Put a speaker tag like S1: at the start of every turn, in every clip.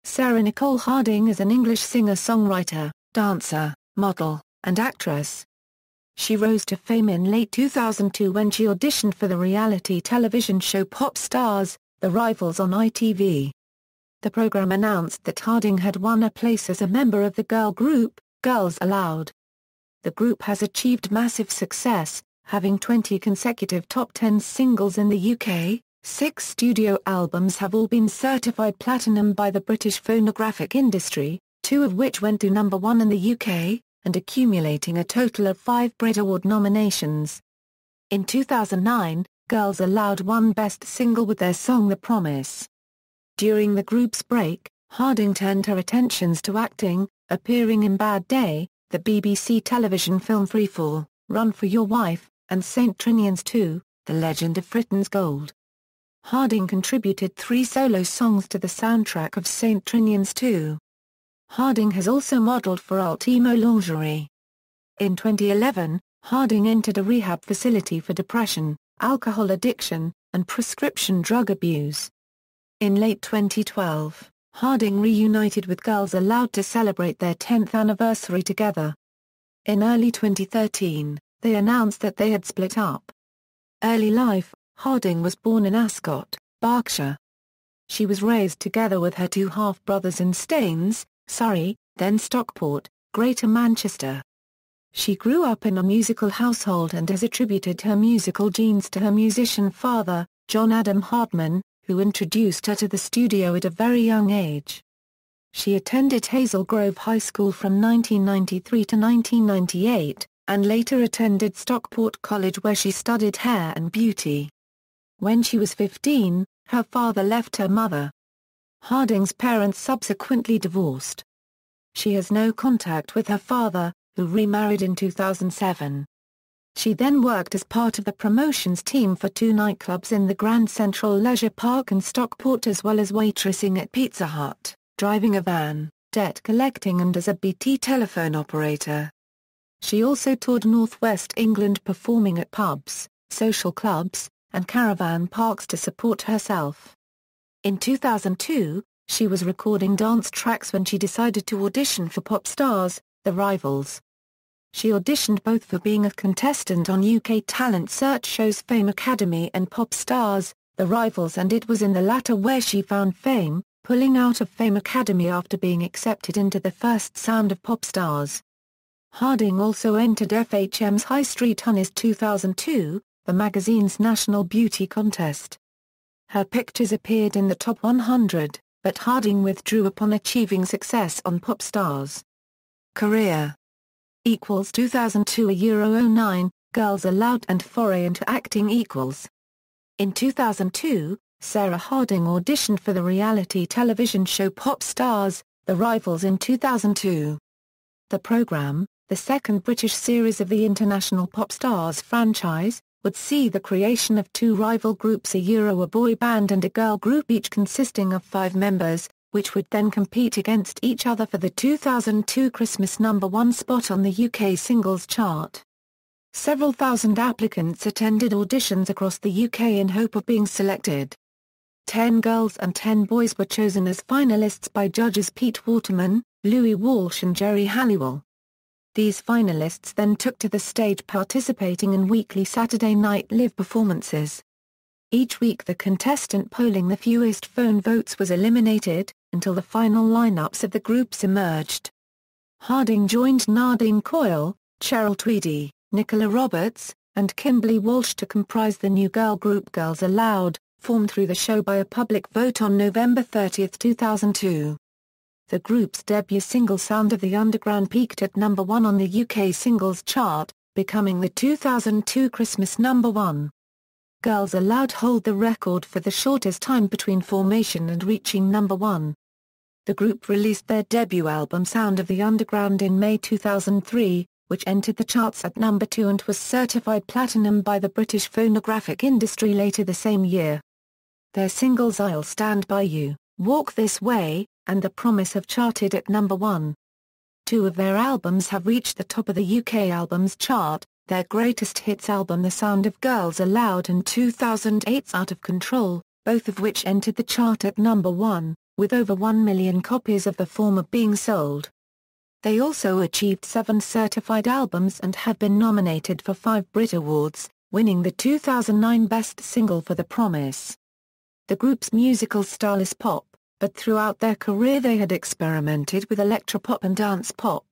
S1: Sarah Nicole Harding is an English singer-songwriter, dancer, model, and actress. She rose to fame in late 2002 when she auditioned for the reality television show Popstars, The Rivals on ITV. The program announced that Harding had won a place as a member of the girl group, Girls Aloud. The group has achieved massive success, having 20 consecutive top 10 singles in the UK. 6 studio albums have all been certified platinum by the British Phonographic Industry, 2 of which went to number 1 in the UK, and accumulating a total of 5 BRIT Award nominations. In 2009, Girls Aloud won Best Single with their song The Promise. During the group's break, Harding turned her attentions to acting, appearing in Bad Day, the BBC television film Freefall, Run for Your Wife, and St. Trinian's 2, The Legend of Fritton's Gold. Harding contributed 3 solo songs to the soundtrack of St. Trinian's 2. Harding has also modeled for Ultimo lingerie. In 2011, Harding entered a rehab facility for depression, alcohol addiction, and prescription drug abuse. In late 2012, Harding reunited with Girls Aloud to celebrate their 10th anniversary together. In early 2013, they announced that they had split up. Early life: Harding was born in Ascot, Berkshire. She was raised together with her 2 half-brothers in Staines, Surrey, then Stockport, Greater Manchester. She grew up in a musical household and has attributed her musical genes to her musician father, John Adam Hartman, who introduced her to the studio at a very young age. She attended Hazel Grove High School from 1993 to 1998, and later attended Stockport College where she studied hair and beauty. When she was 15, her father left her mother. Harding's parents subsequently divorced. She has no contact with her father, who remarried in 2007. She then worked as part of the promotions team for 2 nightclubs in the Grand Central Leisure Park in Stockport, as well as waitressing at Pizza Hut, driving a van, debt collecting, and as a BT telephone operator. She also toured Northwest England performing at pubs, social clubs, and caravan parks to support herself. In 2002, she was recording dance tracks when she decided to audition for Popstars, The Rivals. She auditioned both for being a contestant on UK talent search shows Fame Academy and Popstars, The Rivals, and it was in the latter where she found fame, pulling out of Fame Academy after being accepted into the first sound of Popstars. Harding also entered FHM's High Street Honey's 2002, the magazine's National Beauty Contest. Her pictures appeared in the top 100, but Harding withdrew upon achieving success on Popstars. Career 2002 €09, Girls Aloud and foray into acting . In 2002, Sarah Harding auditioned for the reality television show Popstars, The Rivals in 2002. The program, the second British series of the international Popstars franchise, would see the creation of 2 rival groups, a boy band and a girl group, each consisting of 5 members, which would then compete against each other for the 2002 Christmas #1 spot on the UK singles chart. Several thousand applicants attended auditions across the UK in hope of being selected. 10 girls and 10 boys were chosen as finalists by judges Pete Waterman, Louis Walsh and Jerry Halliwell. These finalists then took to the stage, participating in weekly Saturday Night Live performances. Each week the contestant polling the fewest phone votes was eliminated, until the final lineups of the groups emerged. Harding joined Nadine Coyle, Cheryl Tweedy, Nicola Roberts, and Kimberly Walsh to comprise the new girl group Girls Aloud, formed through the show by a public vote on November 30, 2002. The group's debut single Sound of the Underground peaked at #1 on the UK singles chart, becoming the 2002 Christmas #1. Girls Aloud hold the record for the shortest time between formation and reaching #1. The group released their debut album Sound of the Underground in May 2003, which entered the charts at #2 and was certified platinum by the British Phonographic Industry later the same year. Their singles I'll Stand By You, Walk This Way, and The Promise have charted at #1. 2 of their albums have reached the top of the UK albums chart, their greatest hits album The Sound of Girls Aloud and 2008's Out of Control, both of which entered the chart at #1, with over 1 million copies of the former being sold. They also achieved 7 certified albums and have been nominated for 5 BRIT Awards, winning the 2009 Best Single for The Promise. The group's musical style is pop, but throughout their career they had experimented with electropop and dance pop.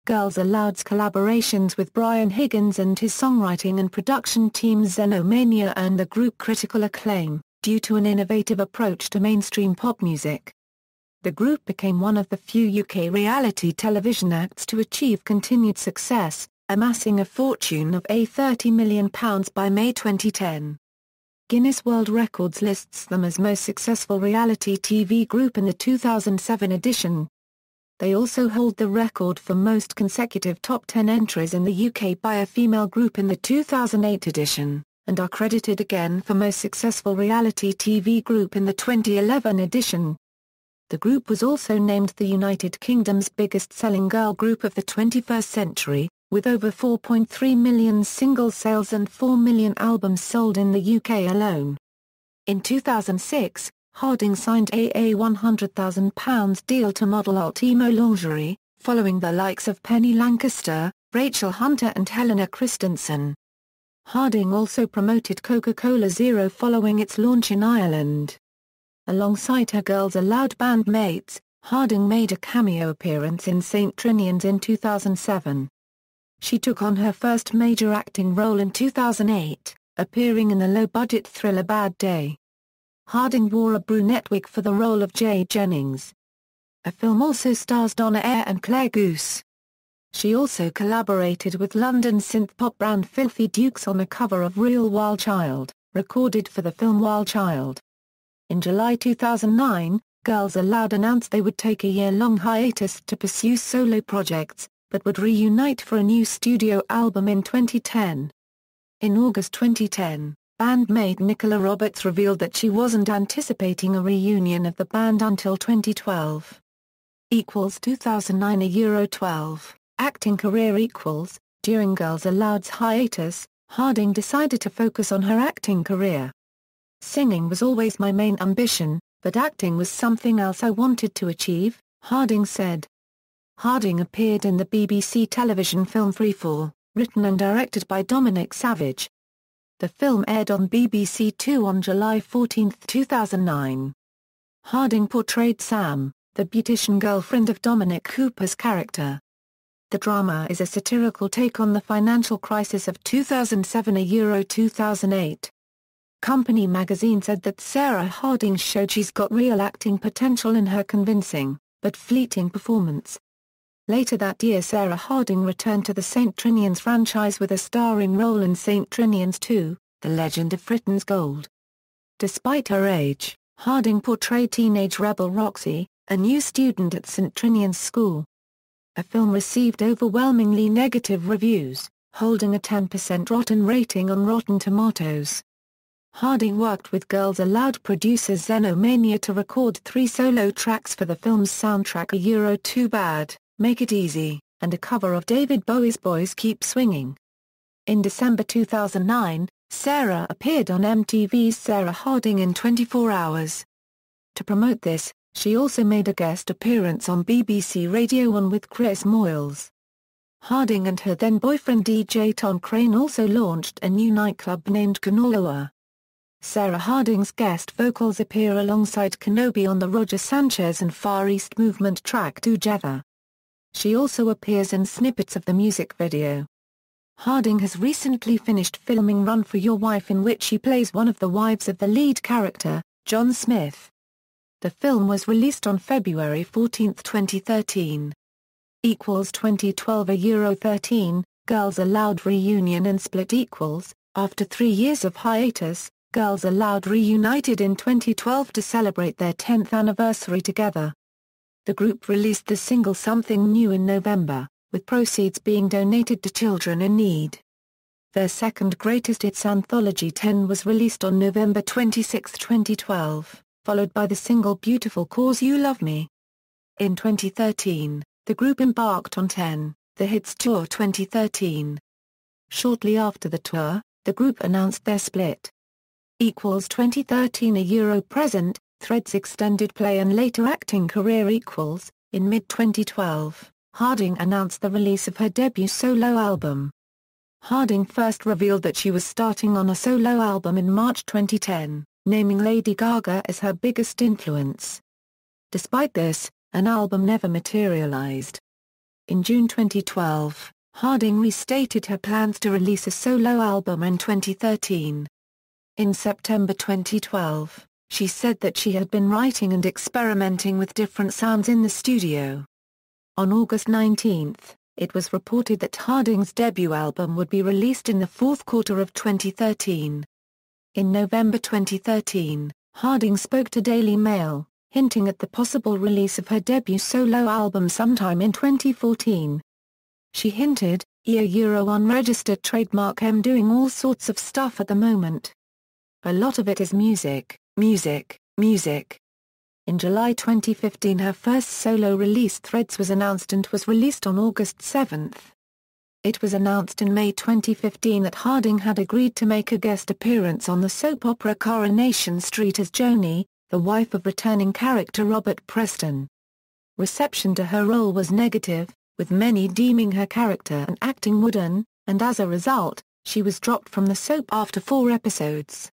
S1: Girls Aloud's collaborations with Brian Higgins and his songwriting and production team Xenomania earned the group critical acclaim, due to an innovative approach to mainstream pop music. The group became one of the few UK reality television acts to achieve continued success, amassing a fortune of £30 million by May 2010. Guinness World Records lists them as most successful reality TV group in the 2007 edition. They also hold the record for most consecutive top 10 entries in the UK by a female group in the 2008 edition, and are credited again for most successful reality TV group in the 2011 edition. The group was also named the United Kingdom's biggest-selling girl group of the 21st century, with over 4.3 million single sales and 4 million albums sold in the UK alone. In 2006, Harding signed a £100,000 deal to model Ultimo lingerie, following the likes of Penny Lancaster, Rachel Hunter and Helena Christensen. Harding also promoted Coca-Cola Zero following its launch in Ireland. Alongside her Girls Aloud bandmates, Harding made a cameo appearance in St. Trinian's in 2007. She took on her first major acting role in 2008, appearing in the low-budget thriller Bad Day. Harding wore a brunette wig for the role of Jay Jennings. The film also stars Donna Eyre and Claire Goose. She also collaborated with London synth-pop brand Filthy Dukes on a cover of Real Wild Child, recorded for the film Wild Child. In July 2009, Girls Aloud announced they would take a year-long hiatus to pursue solo projects, but would reunite for a new studio album in 2010. In August 2010, bandmate Nicola Roberts revealed that she wasn't anticipating a reunion of the band until 2012. 2009 €12, acting career during Girls Aloud's hiatus, Harding decided to focus on her acting career. Singing was always my main ambition, but acting was something else I wanted to achieve, Harding said. Harding appeared in the BBC television film Freefall, written and directed by Dominic Savage. The film aired on BBC Two on July 14, 2009. Harding portrayed Sam, the beautician girlfriend of Dominic Cooper's character. The drama is a satirical take on the financial crisis of 2007 - 2008. Company magazine said that Sarah Harding showed she's got real acting potential in her convincing, but fleeting performance. Later that year Sarah Harding returned to the St. Trinian's franchise with a starring role in St. Trinian's 2, The Legend of Fritton's Gold. Despite her age, Harding portrayed teenage rebel Roxy, a new student at St. Trinian's School. The film received overwhelmingly negative reviews, holding a 10% rotten rating on Rotten Tomatoes. Harding worked with Girls Aloud producer Xenomania to record 3 solo tracks for the film's soundtrack a Too Bad, Make It Easy, and a cover of David Bowie's Boys Keep Swinging. In December 2009, Sarah appeared on MTV's Sarah Harding in 24 Hours. To promote this, she also made a guest appearance on BBC Radio 1 with Chris Moyles. Harding and her then-boyfriend DJ Tom Crane also launched a new nightclub named Kanaloa. Sarah Harding's guest vocals appear alongside Kenobi on the Roger Sanchez and Far East Movement track Together. She also appears in snippets of the music video. Harding has recently finished filming Run for Your Wife, in which she plays one of the wives of the lead character, John Smith. The film was released on February 14, 2013. 2012 €13, Girls Aloud reunion and split. After 3 years of hiatus, Girls Aloud reunited in 2012 to celebrate their 10th anniversary together. The group released the single Something New in November, with proceeds being donated to children in need. Their second greatest hits anthology 10 was released on November 26, 2012, followed by the single Beautiful 'Cause You Love Me. In 2013, the group embarked on 10, The Hits Tour 2013. Shortly after the tour, the group announced their split. 2013 present, Threads extended play and later acting career equals. In mid-2012, Harding announced the release of her debut solo album. Harding first revealed that she was starting on a solo album in March 2010, naming Lady Gaga as her biggest influence. Despite this, an album never materialized. In June 2012, Harding restated her plans to release a solo album in 2013. In September 2012, she said that she had been writing and experimenting with different sounds in the studio. On August 19, it was reported that Harding's debut album would be released in the fourth quarter of 2013. In November 2013, Harding spoke to Daily Mail, hinting at the possible release of her debut solo album sometime in 2014. She hinted, unregistered trademark I'm doing all sorts of stuff at the moment. A lot of it is music, music, music. In July 2015 her first solo release Threads was announced and was released on August 7. It was announced in May 2015 that Harding had agreed to make a guest appearance on the soap opera Coronation Street as Joni, the wife of returning character Robert Preston. Reception to her role was negative, with many deeming her character and acting wooden, and as a result, she was dropped from the soap after 4 episodes.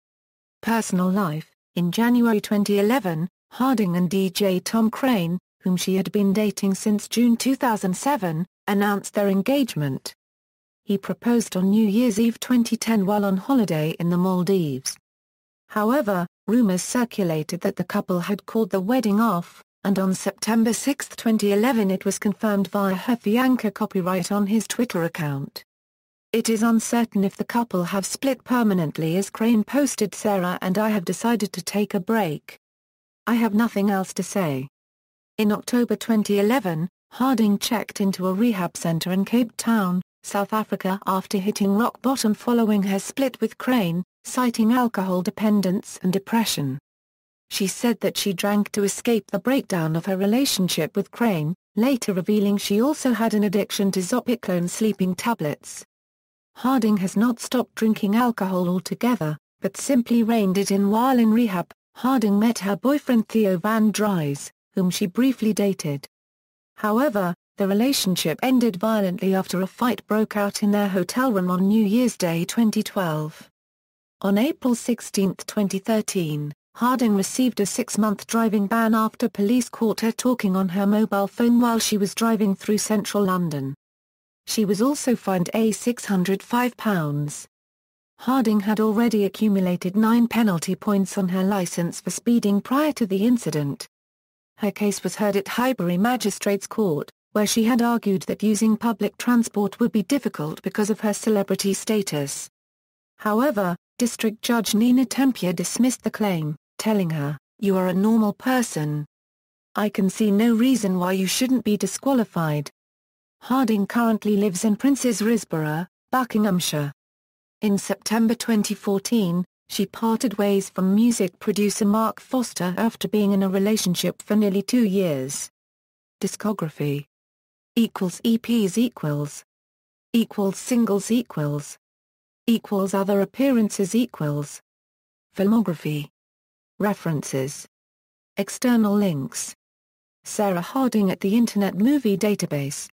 S1: Personal life. In January 2011, Harding and DJ Tom Crane, whom she had been dating since June 2007, announced their engagement. He proposed on New Year's Eve 2010 while on holiday in the Maldives. However, rumors circulated that the couple had called the wedding off, and on September 6, 2011 it was confirmed via her fiancé copyright on his Twitter account. It is uncertain if the couple have split permanently as Crane posted Sarah and I have decided to take a break. I have nothing else to say. In October 2011, Harding checked into a rehab center in Cape Town, South Africa after hitting rock bottom following her split with Crane, citing alcohol dependence and depression. She said that she drank to escape the breakdown of her relationship with Crane, later revealing she also had an addiction to Zopiclone sleeping tablets. Harding has not stopped drinking alcohol altogether, but simply reined it in while in rehab. Harding met her boyfriend Theo Van Dries, whom she briefly dated. However, the relationship ended violently after a fight broke out in their hotel room on New Year's Day 2012. On April 16, 2013, Harding received a 6-month driving ban after police caught her talking on her mobile phone while she was driving through central London. She was also fined £605. Harding had already accumulated 9 penalty points on her licence for speeding prior to the incident. Her case was heard at Highbury Magistrates Court, where she had argued that using public transport would be difficult because of her celebrity status. However, District Judge Nina Tempier dismissed the claim, telling her, "You are a normal person. I can see no reason why you shouldn't be disqualified." Harding currently lives in Princes Risborough, Buckinghamshire. In September 2014, she parted ways from music producer Mark Foster after being in a relationship for nearly 2 years. Discography EPs singles other appearances Filmography. References. External links. Sarah Harding at the Internet Movie Database.